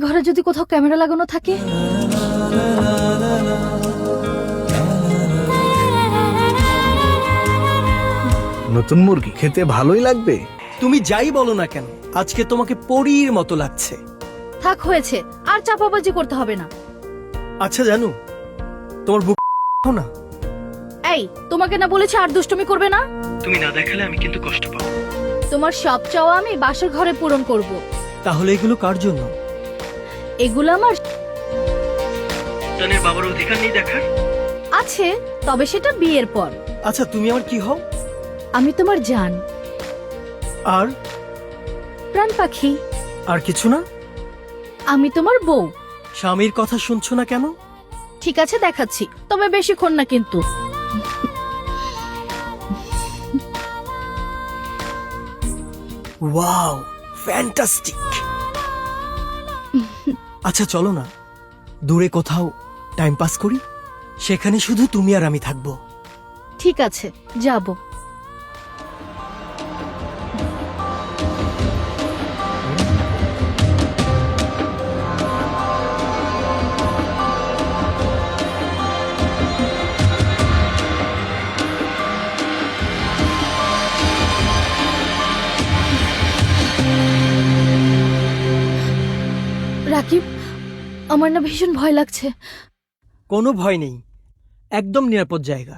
ঘরে যদি কোথাও ক্যামেরা লাগানো থাকে? নতুন মুরগি খেতে ভালোই লাগবে। তুমি যাই বলো না কেন, আজকে তোমাকে পরীর মতো লাগছে। থাক, হয়েছে, আর চাপাবাজি করতে হবে না। আচ্ছা জানো, তোমার বুক না? এই, তোমাকে না বলেছি আর দুষ্টুমি করবে না? তুমি না দেখালে আমি কিন্তু কষ্ট পাবো। তোমার সব চাওয়া আমি বাসর ঘরে পূরণ করব। তাহলে এগুলো কার জন্য? এগুলো আমার সন্তানের বাবার অধিকার নেই দেখার? আছে, তবে সেটা বিয়ের পর। আচ্ছা তুমি আমার কি হও? আমি তোমার জান, আর প্রাণ পাখি। আর কিছু না? আমি তোমার বউ। স্বামীর কথা শুনছো না কেন? ঠিক আছে, দেখাচ্ছি, তবে বেশিক্ষণ না কিন্তু। Wow, fantastic. আচ্ছা চলো না, দূরে কোথাও টাইম পাস করি, সেখানে শুধু তুমি আর আমি থাকবো। ঠিক আছে, যাব। রাকিব, আমার না ভীষণ ভয় লাগছে। কোনো ভয় নেই, একদম নিরাপদ জায়গা।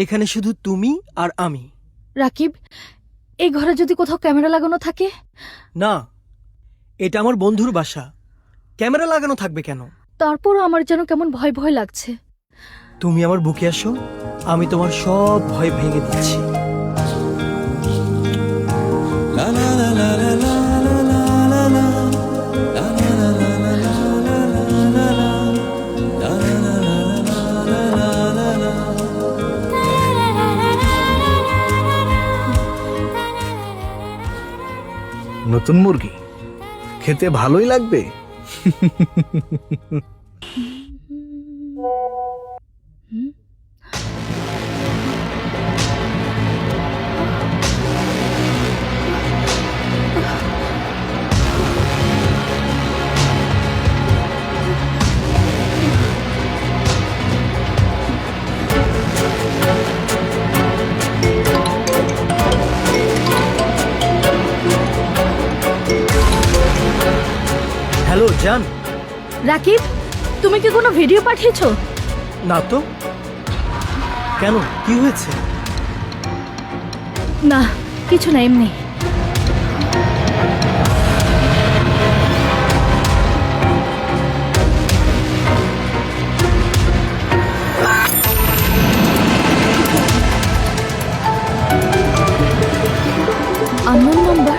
এখানে শুধু তুমি আর আমি। রাকিব, এই ঘরে যদি কোথাও ক্যামেরা লাগানো থাকে? না, এটা আমার বন্ধুর বাসা, ক্যামেরা লাগানো থাকবে কেন? তারপরও আমার যেন কেমন ভয় ভয় লাগছে। তুমি আমার বুকে আসো, আমি তোমার সব ভয় ভেঙে দিচ্ছি। নতুন মুরগি খেতে ভালোই লাগবে। হ্যালো জান। রাকিব, তুমি কি কোনো ভিডিও পাঠিয়েছো? না তো, কেন, কি হয়েছে? না, কিছু না, এমনি। Unknown number.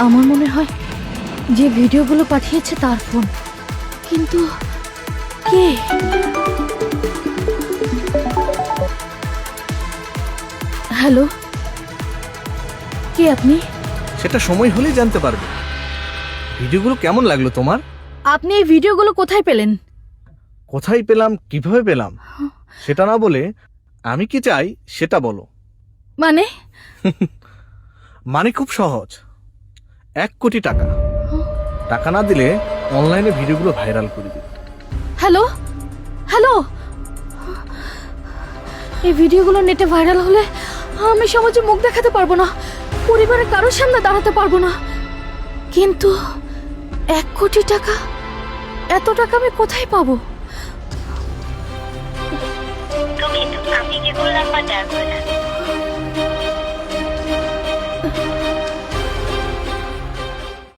আমার মনে হয় যে ভিডিওগুলো পাঠিয়েছে তার ফোন, কিন্তু কে? হ্যালো, কে আপনি? সেটা সময় হলেই জানতে পারবে। ভিডিওগুলো কেমন লাগলো তোমার? আপনি এই ভিডিওগুলো কোথায় পেলেন? কোথায় পেলাম, কিভাবে পেলাম সেটা না বলে আমি কি চাই সেটা বলো। মানে? মানে খুব সহজ, 1 কোটি টাকা। টাকা না দিলে অনলাইনে ভিডিওগুলো ভাইরাল করে দিই। হ্যালো হ্যালো, এই ভিডিওগুলো নেটে ভাইরাল হলে আমি সমাজে মুখ দেখাতে পারবো না, পরিবারের কারোর সামনে দাঁড়াতে পারবো না। কিন্তু 1 কোটি টাকা, এত টাকা আমি কোথায় পাবো? দুঃখিত, আপনি যে ভুল নাম্বার ডায়াল করেছেন